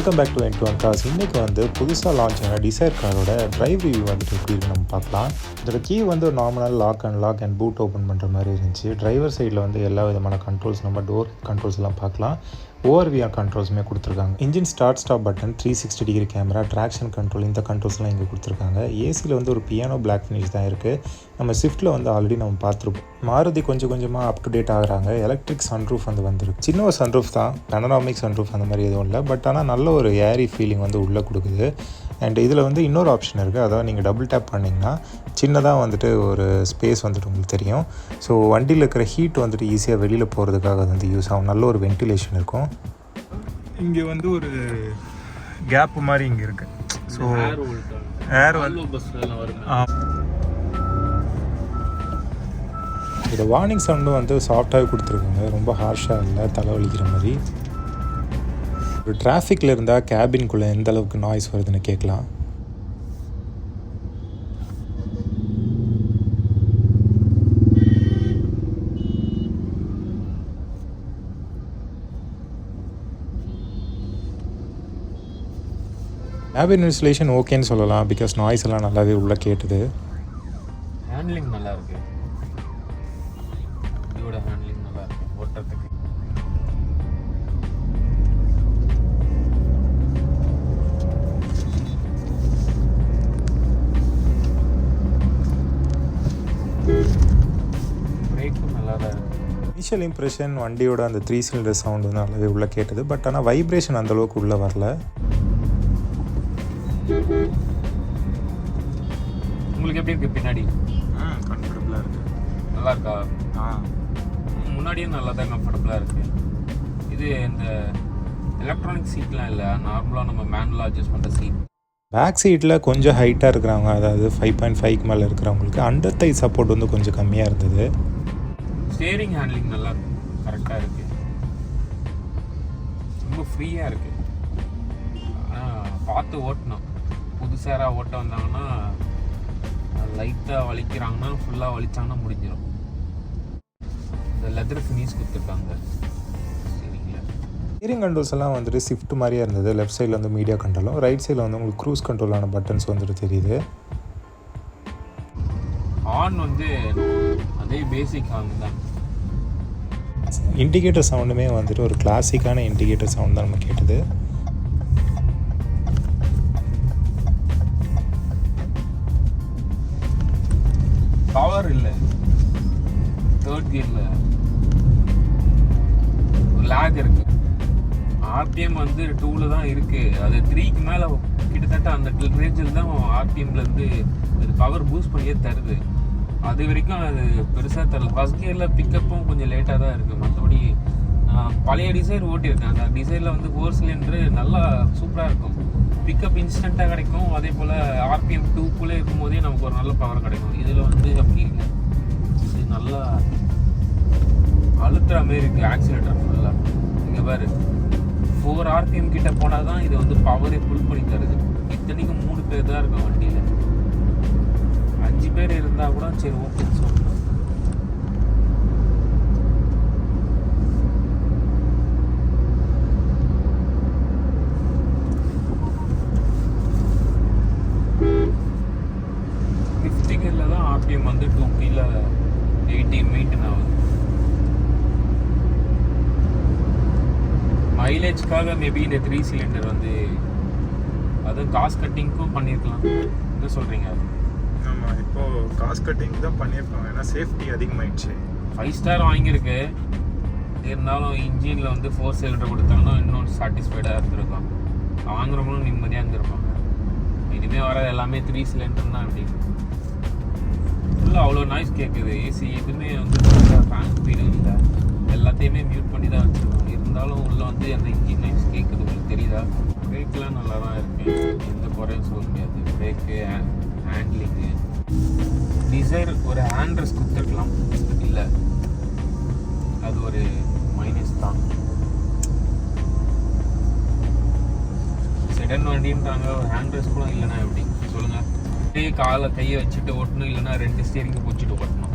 Welcome back to N21 cars. இன்றைக்கி வந்து புதுசாக லான்ச் ஆன டிசைர் காரோட டிரைவ் ரிவ்யூ வந்துட்டு எப்படி இருக்கு நம்ம பார்க்கலாம். இதோட கீ வந்து ஒரு நார்மலாக லாக் அண்ட் பூட் ஓப்பன் பண்ணுற மாதிரி இருந்துச்சு. டிரைவர் சைடில் வந்து எல்லா விதமான கண்ட்ரோல்ஸ், நம்ம டோர் கண்ட்ரோல்ஸ் எல்லாம் பார்க்கலாம். ஓஆர்விஆர் கண்ட்ரோல்ஸுமே கொடுத்துருக்காங்க. Engine stop button, 360 degree camera, traction control, இந்த கண்ட்ரோல்ஸ்லாம் இங்கே கொடுத்துருக்காங்க. ஏசியில் வந்து ஒரு பியானோ பிளாக் ஃபினிஷ் தான் இருக்குது. நம்ம ஸ்விஃப்ட்டில் வந்து ஆல்ரெடி நம்ம பார்த்துருப்போம். மாருதி கொஞ்சமாக அப் டு டேட் ஆகுறாங்க. எலக்ட்ரிக் சன்ரூஃப் வந்து வந்துருக்கு. சின்ன ஒரு சன்ரூஃப் தான், பேனராமிக் சன்ரூஃப் அந்த மாதிரி எதுவும் இல்லை. பட் ஆனால் நல்ல ஒரு ஏரி ஃபீலிங் வந்து உள்ளே கொடுக்குது. அண்ட் இதில் வந்து இன்னொரு ஆப்ஷன் இருக்குது. அதாவது நீங்கள் டபுள் டேப் பண்ணிங்கன்னா சின்னதாக வந்துட்டு ஒரு ஸ்பேஸ் வந்துட்டு உங்களுக்கு தெரியும். ஸோ வண்டியில் இருக்கிற ஹீட் வந்துட்டு ஈஸியாக வெளியில் போகிறதுக்காக அது வந்து யூஸ் ஆகும். நல்ல ஒரு வென்டிலேஷன் இருக்கும். இங்கே வந்து ஒரு கேப் மாதிரி இங்கே இருக்குது. ஸோ ஏர் வந்து இதோட வார்னிங் சவுண்டும் வந்து சாஃப்டாகவே கொடுத்துருக்காங்க. ரொம்ப ஹார்ஷாக இல்லை, தலைவலிக்கிற மாதிரி. ஒரு டிராஃபிக்கில் இருந்தால் கேபின்குள்ளே எந்த அளவுக்கு நாய்ஸ் வருதுன்னு கேட்கலாம். கேபின் இன்சுலேஷன் ஓகேன்னு சொல்லலாம். பிகாஸ் நாய்ஸ் எல்லாம் நல்லாவே உள்ளே கேட்டுது. ஹேண்ட்லிங் நல்லா இருக்கு. இதோட ஹேண்ட்லிங் நல்லா இருக்கு ஓட்டுறதுக்கு. பிரேக்கும் நல்லா தான் இருக்கு. இனிஷியல் இம்ப்ரெஷன் வண்டியோட அந்த 3 சிலிண்டர் சவுண்ட் வந்து நல்லாவே உள்ளே கேட்டது. பட் ஆனால் வைப்ரேஷன் அந்தளவுக்கு உள்ளே வரல. உங்களுக்கு எப்படி இருக்கு பின்னாடி? கம்ஃபர்டபுளாக இருக்குது. நல்லா இருக்கா? முன்னாடியும் நல்லா தான் கம்ஃபர்டபுளாக இருக்குது. இது இந்த எலக்ட்ரானிக் சீட்லாம் இல்லை, நார்மலாக நம்ம மேனுவலாக அட்ஜஸ்ட் பண்ணுற சீட். பேக் சீட்டில் கொஞ்சம் ஹைட்டாக இருக்கிறவங்க, அதாவது 5.5க்கு மேலே இருக்கிறவங்களுக்கு அண்டர் தை சப்போர்ட் வந்து கொஞ்சம் கம்மியாக இருந்தது. ஸ்டேரிங் ஹேண்ட்லிங் நல்லா கரெக்டாக இருக்குது. ரொம்ப ஃப்ரீயாக இருக்குது. ஆனால் பார்த்து ஓட்டணும். புதுசாராக ஓட்ட வந்தாங்கன்னா லைட்டாக வலிக்கிறாங்கன்னா, ஃபுல்லாக வலிச்சாங்கன்னா முடிஞ்சிடும். இந்த லெதர் ஃபினிஷ் கொடுத்துருக்காங்க. ஸ்டீரிங் கண்ட்ரோல்ஸ் எல்லாம் வந்துட்டு ஷிஃப்ட் மாதிரியே இருந்தது. லெஃப்ட் சைடில் வந்து மீடியா கண்ட்ரோலும், ரைட் சைடில் வந்து உங்களுக்கு க்ரூஸ் கண்ட்ரோலான பட்டன்ஸ் வந்துட்டு தெரியுது. ஆன் வந்து அதே பேசிக் ஆன் தான். இண்டிகேட்டர் சவுண்டுமே வந்துட்டு ஒரு கிளாசிக்கான இண்டிகேட்டர் சவுண்ட் தான் நம்ம கேட்டது. பவர் இல்லை. தேர்ட் கியரில் ஒரு லேக் இருக்குது. ஆர்பிஎம் வந்து 2ல் தான் இருக்குது. அது 3க்கு மேலே கிட்டத்தட்ட அந்த ரேஞ்சில் தான் ஆர்பிஎம்லேருந்து அது பவர் பூஸ்ட் பண்ணியே தருது. அது வரைக்கும் அது பெருசாக தரல. ஃபஸ்ட் கியரில் பிக்கப்பும் கொஞ்சம் லேட்டாக தான் இருக்குது. மற்றபடி பழைய டிசைர் ஓட்டியிருக்கேன். அந்த டிசைரில் வந்து 4 சிலிண்டரு நல்லா சூப்பராக இருக்கும். பிக்கப் இன்ஸ்டண்ட்டாக கிடைக்கும். அதே போல் ஆர்பிஎம் 2க்குள்ளே இருக்கும்போதே நமக்கு ஒரு நல்ல பவர் கிடைக்கும். இதில் வந்து அப்படி இல்லை. இது நல்லா அழுத்துற மாரி இருக்குது ஆக்சிலேட்டர் ஃபுல்லாக. இங்கே பாரு, 4 ஆர்பிஎம் கிட்ட போனால் தான் இது வந்து பவரே ஃபுல் பண்ணி தருது. இத்தனைக்கும் 3 பேர் தான் இருக்கும் வண்டியில். 5 பேர் இருந்தால் கூட சரி ஓகேன்னு சொல்லலாம். ஆர்பிஎம் வந்து 2Kல 80 மெயின்டைன் ஆகுது. மைலேஜ்க்காக மேபி இந்த 3 சிலிண்டர் வந்து அது காஸ்ட் கட்டிங்க்கும் பண்ணியிருக்கலாம். என்ன சொல்கிறீங்க? ஆமாம், இப்போது காஸ்ட் கட்டிங் தான் பண்ணியிருக்காங்க. ஏன்னா சேஃப்டி அதிகமாகிடுச்சு. 5 ஸ்டார் வாங்கியிருக்கு. இருந்தாலும் இன்ஜினில் வந்து 4 சிலிண்டர் கொடுத்தாங்கன்னா இன்னும் சாட்டிஸ்ஃபைடாக இருந்திருக்கும். வாங்குறவங்களும் நிம்மதியாக இருந்திருப்பாங்க. இனிமேல் வர எல்லாமே 3 சிலிண்டர் தான். அப்படி ஃபுல்லாக அவ்வளோ நாய்ஸ் கேட்குது. ஏசி எதுவுமே வந்து ஃபேன் ஸ்பீடும் இல்லை. எல்லாத்தையுமே மியூட் பண்ணி தான் வச்சுருக்கோம். இருந்தாலும் உள்ளே வந்து அந்த இன்ஜின் நாய்ஸ் கேட்குது. உங்களுக்கு தெரியுதா? பிரேக்லாம் நல்லா தான் இருக்குது. எந்த குறையும் சொல்ல முடியாது. Brake, handling. டிசைர் ஒரு ஹேண்ட் ரெஸ்ட் கொடுத்துருக்கலாம். இல்லை, அது ஒரு மைனஸ் தான். செடன் வண்டின்றாங்க, ஒரு ஹேண்ட் ரெஸ்ட் கூட இல்லைன்னா எப்படி சொல்லுங்கள்? கையை வச்சுட்டு ஓட்டணும், இல்லைன்னா 2 ஸ்டீரிங்கை பிடிச்சிட்டு ஓட்டணும்.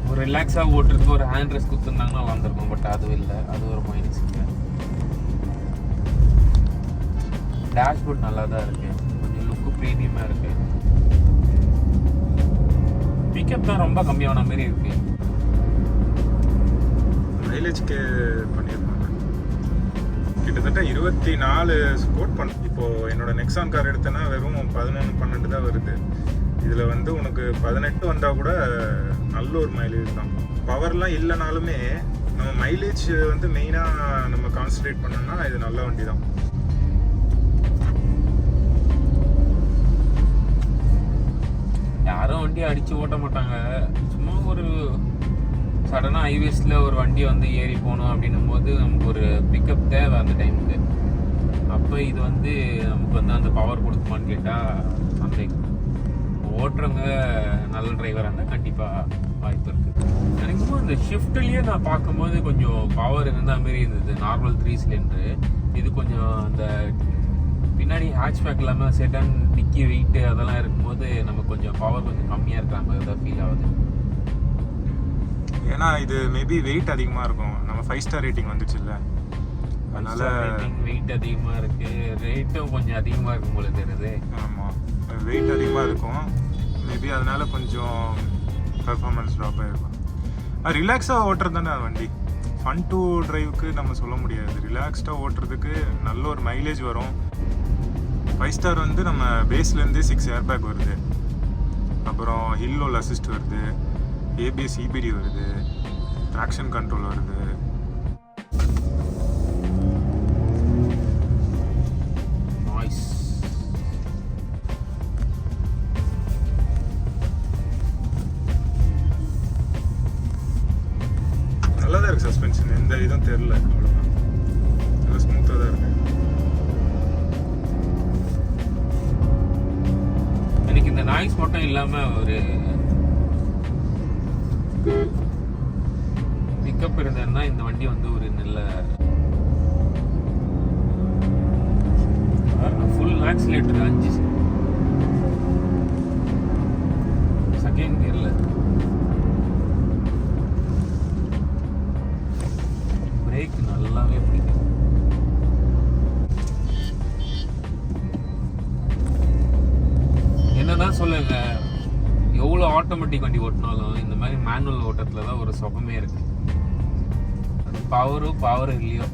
ஒரு ரிலாக்ஸாக ஓட்டுறதுக்கு ஒரு ஹேண்ட் ரெஸ்ட் கொடுத்துருந்தாங்கன்னா வந்திருக்கும். பட் அதுவும் இல்லை, அது ஒரு மைனஸ். டேஷ்போர்ட் நல்லா தான் இருக்குது, கொஞ்சம் லுக்கு ப்ரீமியமாக இருக்குது. பிக்கப் தான் ரொம்ப கம்மியான மாதிரி இருக்குது. மைலேஜ்க்கு பண்ணியிருப்பாங்க கிட்டத்தட்ட 24 ஸ்கோர் பண்ண. இப்போது என்னோட நெக்ஸான் கார் எடுத்தேன்னா வெறும் 11-12 தான் வருது. இதில் வந்து உனக்கு 18 வந்தால் கூட நல்ல ஒரு மைலேஜ் தான். பவர்லாம் இல்லைனாலுமே நம்ம மைலேஜ் வந்து மெயினாக நம்ம கான்சன்ட்ரேட் பண்ணோம்னா இது நல்ல வண்டி தான். யாரும் வண்டி அடித்து ஓட்ட மாட்டாங்க. சும்மா ஒரு சடனாக ஹைவேஸில் ஒரு வண்டி வந்து ஏறி போகணும் அப்படின்னும் போது நமக்கு ஒரு பிக்கப் தேவை அந்த டைமுக்கு. அப்போ இது வந்து நமக்கு வந்து அந்த பவர் கொடுக்குமான்னு கேட்டால் சந்தேகம். ஓட்டுறவங்க நல்ல டிரைவராக இருந்தால் கண்டிப்பாக வாய்ப்பு இருக்குது. எனக்கு இந்த ஷிஃப்ட்லேயே நான் பார்க்கும்போது கொஞ்சம் பவர் இருந்த மாதிரி இருந்தது. நார்மல் 3 சிலிண்டரு இது கொஞ்சம் அந்த பின்னாடி ஹேட்ச்பேக் இல்லாமல் செட்டன் டிக்கி வெயிட்டு அதெல்லாம் இருக்கும்போது நமக்கு கொஞ்சம் பவர் கொஞ்சம் கம்மியாக இருக்கிற மாதிரி தான் ஃபீல் ஆகுது. ஏன்னா இது மேபி வெயிட் அதிகமாக இருக்கும். நம்ம 5 ஸ்டார் ரேட்டிங் வந்துச்சுல்ல, அதனால வெயிட் அதிகமாக இருக்குது, ரேட்டும் கொஞ்சம் அதிகமாக இருக்கும் போல தெரியுது. ஆமாம், வெயிட் அதிகமாக இருக்கும் மேபி, அதனால கொஞ்சம் பெர்ஃபார்மன்ஸ் ட்ராப் ஆகிருக்கும். ரிலாக்ஸாக ஓட்டுறது தானே வண்டி. ஃபன் டு டிரைவுக்கு நம்ம சொல்ல முடியாது. ரிலாக்ஸ்டாக ஓட்டுறதுக்கு நல்ல ஒரு மைலேஜ் வரும். 5 ஸ்டார் வந்து நம்ம பேஸ்லேருந்தே 6 ஏர்பேக் வருது, அப்புறம் ஹில் ஹோல் அசிஸ்ட் வருது, ABS EBD வருது, ட்ராக்ஷன் கண்ட்ரோல் வருது. நல்லா தான் இருக்குது சஸ்பென்ஷன், எந்த இதுவும் தெரில, அவ்வளோதான், நல்லா ஸ்மூத்தாக தான் இருக்குது. எனக்கு இந்த நாய்ஸ் மட்டும் இல்லாமல் ஒரு பிக்கப் இருந்ததுன்னா இந்த வண்டி வந்து ஒரு நல்ல ஃபுல் ஆக்சிலேட்டர் 5 செகண்ட் கியரில் பிரேக் நல்லாவே பிடிக்கும். என்னதான் சொல்லுங்க, எவ்வளோ ஆட்டோமேட்டிக் வண்டி ஓட்டினாலும் இந்த மாதிரி மேனுவல் ஓட்டத்தில் தான் ஒரு சுகமே இருக்கு. அது பவர் இல்லையோ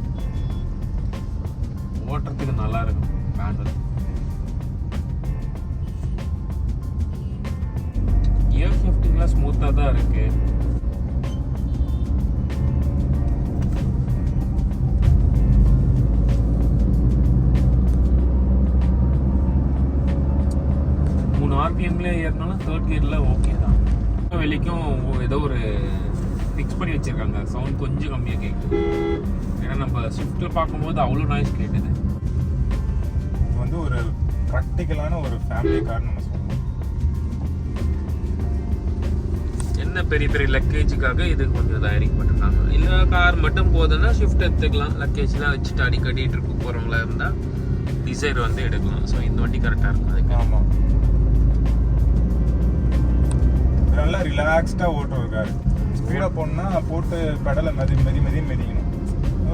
ஓட்டுறதுக்கு நல்லா இருக்கும் மேனுவல். கியர் ஷிஃப்டிங்லாம் ஸ்மூத்தாக தான் இருக்கு. RPMல ஏறினாலும் 3rd கியரில் ஓகே தான். வெளிக்கும் ஏதோ ஒரு ஃபிக்ஸ் பண்ணி வச்சுருக்காங்க, சவுண்ட் கொஞ்சம் கம்மியாக கேட்குது. ஏன்னா நம்ம ஸ்விஃப்ட்டில் பார்க்கும்போது அவ்வளோ நாய்ஸ் கேட்டுது. இது வந்து ஒரு ப்ராக்டிக்கலான ஒரு ஃபேமிலி கார் நம்ம சொல்லலாம். என்ன பெரிய பெரிய லக்கேஜுக்காக இது கொஞ்சம் தயாரிக்க பண்ணிருக்காங்க. இல்லை கார் மட்டும் போதுன்னா ஷிஃப்ட் எடுத்துக்கலாம். லக்கேஜ்லாம் வச்சுட்டு அடிக்கடி ட்ரிப்பு போகிறவங்களா இருந்தால் டிசைர் வந்து எடுக்கலாம். ஸோ இந்த வண்டி கரெக்டாக இருக்கும் அதுக்கு. ஆமாம், நல்லா ரிலாக்ஸ்டாக ஓட்டுற கார். ஸ்பீடாக போகணுன்னா போட்டு பெடலை மெதிக்கணும்.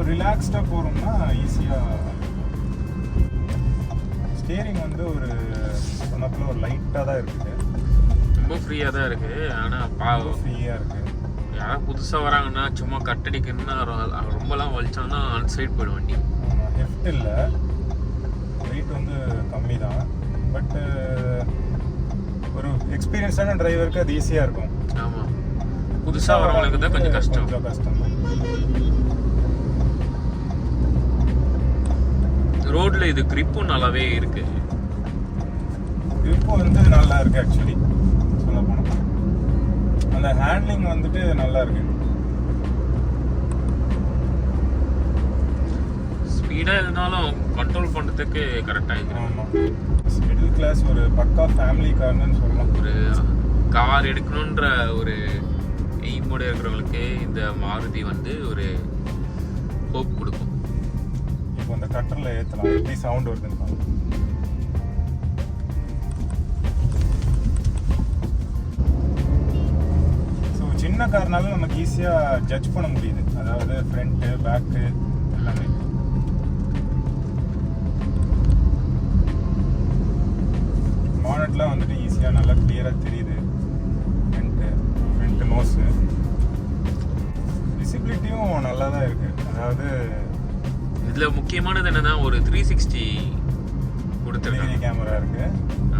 ரிலாக்ஸ்டாக போகிறோம்னா ஈஸியாக. ஸ்டியரிங் வந்து ஒரு சொன்னப்பில் ஒரு லைட்டாக தான் இருக்குது, ரொம்ப ஃப்ரீயாக தான் இருக்குது. ஆனால் ஃப்ரீயாக இருக்குது. யாராவது புதுசாக வராங்கன்னா சும்மா கட்டடிக்கணும்னா ரொம்பலாம் வலிச்சாங்கன்னா அன்சைட் போய்டும் வண்டி. ஹெஃப்ட் இல்லை, வெயிட் வந்து கம்மி தான். பட்டு ஒரு எக்ஸ்பீரியன்ஸான டிரைவருக்கு அது ஈஸியாக இருக்கும். ஆமாம், புதுசாக வரவங்களுக்கு தான் கொஞ்சம் கஷ்டம். ரோட்ல இது கிரிப்பும் நல்லாவே இருக்கு. கிரிப்பு வந்து நல்லா இருக்கு ஆக்சுவலி சொல்ல போனால். அந்த ஹேண்ட்லிங் வந்துட்டு நல்லா இருக்கு. ஸ்பீடாக இருந்தாலும் கண்ட்ரோல் பண்ணுறதுக்கு கரெக்டாக இருக்கு. ஆமாம், மிடில் கிளாஸ் ஒரு பக்கா ஃபேமிலி கார்னு சொல்லலாம். ஒரு கார் எடுக்கணுன்ற ஒரு எய்மோடு இருக்கிறவங்களுக்கு இந்த மாருதி வந்து ஒரு ஹோப் கொடுக்கும். இப்போ இந்த கட்டரில் ஏற்றலாம், எப்படி சவுண்ட் வருதுன்னு பாருங்க. ஸோ சின்ன கார்னாலும் நமக்கு ஈஸியாக ஜட்ஜ் பண்ண முடியுது, அதாவது ஃப்ரண்ட்டு பேக்கு எல்லாமே. மானட்லாம் வந்துட்டு ஈஸியாக நல்லா கிளியராக தெரியுது. ஃப்ரண்ட்டு நோஸு விசிபிலிட்டியும் நல்லா தான் இருக்குது. அதாவது இதில் முக்கியமானது என்னன்னா ஒரு 360 கொடுத்துருக்காங்க. கேமரா இருக்குது.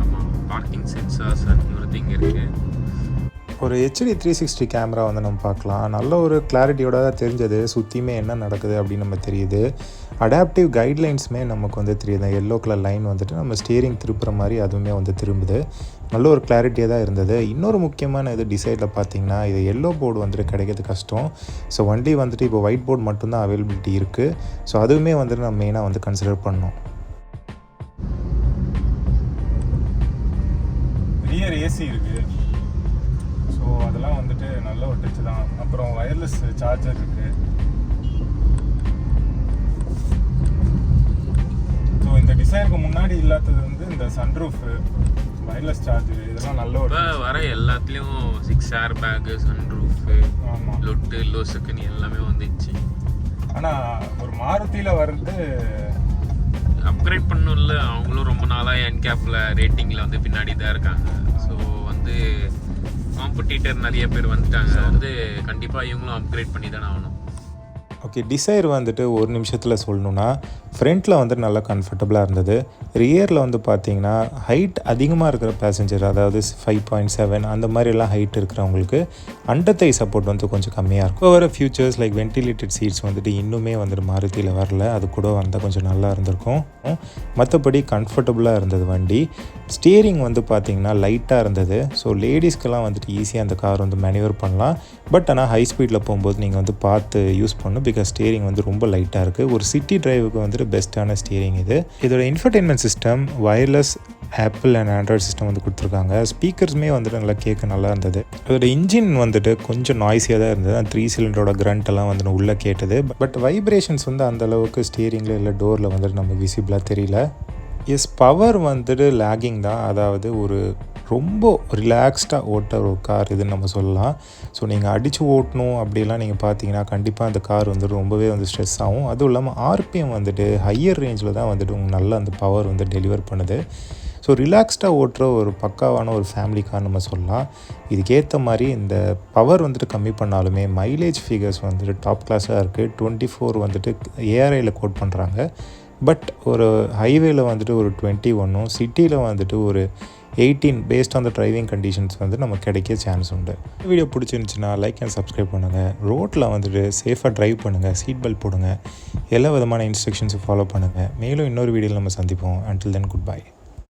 ஆமாம், பார்க்கிங் சென்சார்ஸ் ஒரு திங் இருக்குது. ஒரு ஹெச்டி 360 கேமரா வந்து நம்ம பார்க்கலாம். நல்ல ஒரு கிளாரிட்டியோட தான் தெரிஞ்சது, சுற்றியுமே என்ன நடக்குது அப்படின்னு நம்ம தெரியுது. அடாப்டிவ் கைட்லைன்ஸுமே நமக்கு வந்து தெரியுது. எல்லோ கலர் லைன் வந்துட்டு நம்ம ஸ்டியரிங் திருப்புற மாதிரி அதுவுமே வந்து திரும்புது. நல்ல ஒரு கிளாரிட்டியாக தான் இருந்தது. இன்னொரு முக்கியமான இது டிசைடில் பார்த்தீங்கன்னா, இது எல்லோ போர்டு வந்துட்டு கிடைக்கிறது கஷ்டம். ஸோ வண்டி வந்துட்டு இப்போ ஒயிட் போர்டு மட்டும்தான் அவைலபிலிட்டி இருக்குது. ஸோ அதுவுமே வந்துட்டு நம்ம மெயினாக வந்து கன்சிடர் பண்ணோம். ரியர் ஏசி இருக்குது. ஸோ அதெல்லாம் வந்துட்டு நல்ல ஒரு டச் தான். அப்புறம் வயர்லெஸ் சார்ஜர் இருக்குது. ஸோ இந்த டிசைனுக்கு முன்னாடி இல்லாதது வந்து இந்த சன்ரூஃபு, வயர்லெஸ் சார்ஜர், இதெல்லாம் நல்ல ஒரு வர எல்லாத்துலேயும் 6 ஏர் பேக்கு, சன்ரூஃபு, ஆமாம், லொட்டு லோசுக்குன்னு எல்லாமே வந்துச்சு. ஆனால் ஒரு மாருதியில் வர்றது அப்கிரேட் பண்ணல. அவங்களும் ரொம்ப நாளாக என்கேப்பில் ரேட்டிங்கில் வந்து பின்னாடி தான் இருக்காங்க. ஸோ வந்து காம்படிட்டர் நிறைய பேர் வந்துட்டாங்க. வந்து கண்டிப்பாக இவங்களும் அப்கிரேட் பண்ணி தானே ஆகணும். ஓகே, டிசைர் வந்துட்டு ஒரு நிமிஷத்தில் சொல்லணுன்னா ஃப்ரண்ட்டில் வந்துட்டு நல்லா கம்ஃபர்டபுளாக இருந்தது. ரியரில் வந்து பார்த்தீங்கன்னா ஹைட் அதிகமாக இருக்கிற பேசஞ்சர், அதாவது 5.7 அந்த மாதிரிலாம் ஹைட் இருக்கிறவங்களுக்கு அண்டர் தை சப்போர்ட் வந்து கொஞ்சம் கம்மியாக இருக்கும். இப்போ வர ஃபியூச்சர்ஸ் லைக் வென்டிலேட்டட் சீட்ஸ் வந்துட்டு இன்னுமே வந்துட்டு மாருதியில் வரல. அது கூட வந்தால் கொஞ்சம் நல்லா இருந்திருக்கும். மற்றபடி கம்ஃபர்டபுளாக இருந்தது வண்டி. ஸ்டியரிங் வந்து பார்த்திங்கன்னா லைட்டாக இருந்தது. ஸோ லேடிஸ்க்கெல்லாம் வந்துட்டு ஈஸியாக அந்த கார் வந்து மேனுவர் பண்ணலாம். பட் ஆனால் ஹை ஸ்பீடில் போகும்போது நீங்கள் வந்து பார்த்து யூஸ் பண்ணணும். பிகாஸ் ஸ்டியரிங் வந்து ரொம்ப லைட்டாக இருக்குது. ஒரு சிட்டி டிரைவுக்கு வந்துட்டு பெஸ்ட்டான ஸ்டியரிங் இது. இதோட infotainment system wireless apple and Android system வந்து கொடுத்துருக்காங்க. ஸ்பீக்கர்ஸுமே வந்துட்டு நல்லா கேட்க நல்லா இருந்தது. அதோட இன்ஜின் வந்துட்டு கொஞ்சம் நாய்ஸியாக தான் இருந்தது. 3 சிலிண்டரோட கிரண்ட் எல்லாம் வந்துட்டு உள்ளே கேட்டது. பட் வைப்ரேஷன்ஸ் வந்து அந்த அளவுக்கு ஸ்டியரிங்கில் இல்லை டோரில் வந்துட்டு நம்ம விசிபிளாக தெரியல. எஸ், பவர் வந்துட்டு லேகிங் தான். அதாவது ஒரு ரொம்ப ரிலாக்ஸ்டாக ஓட்ட ஒரு கார் இதுன்னு நம்ம சொல்லலாம். ஸோ நீங்கள் அடித்து ஓட்டணும் அப்படிலாம் நீங்கள் பார்த்தீங்கன்னா கண்டிப்பாக அந்த கார் வந்துட்டு ரொம்பவே வந்து ஸ்ட்ரெஸ் ஆகும். அதுவும் இல்லாமல் ஆர்பிஎம் வந்துட்டு ஹையர் ரேஞ்சில் தான் வந்துட்டு உங்களுக்கு நல்லா அந்த பவர் வந்து டெலிவர் பண்ணுது. ஸோ ரிலாக்ஸ்டாக ஓட்டுற ஒரு பக்காவான ஒரு ஃபேமிலி கார் நம்ம சொல்லலாம். இதுக்கேற்ற மாதிரி இந்த பவர் வந்துட்டு கம்மி பண்ணாலுமே மைலேஜ் ஃபிகர்ஸ் வந்துட்டு டாப் கிளாஸாக இருக்குது. 24 வந்துட்டு ஏஆர்ஐயில் கோட் பண்ணுறாங்க. பட் ஒரு ஹைவேயில் வந்துட்டு ஒரு 21, சிட்டியில் வந்துட்டு ஒரு 18 based on the driving conditions வந்து நமக்கு கிடைக்க சான்ஸ் உண்டு. வீடியோ பிடிச்சிருந்துச்சுன்னா லைக் அண்ட் சப்ஸ்கிரைப் பண்ணுங்கள். ரோட்டில் வந்துட்டு சேஃபாக ட்ரைவ் பண்ணுங்கள், சீட் பெல்ட் போடுங்க, எல்லா விதமான இன்ஸ்ட்ரக்ஷன்ஸும் ஃபாலோ பண்ணுங்கள். மேலும் இன்னொரு வீடியோவில் நம்ம சந்திப்போம். Until then good bye.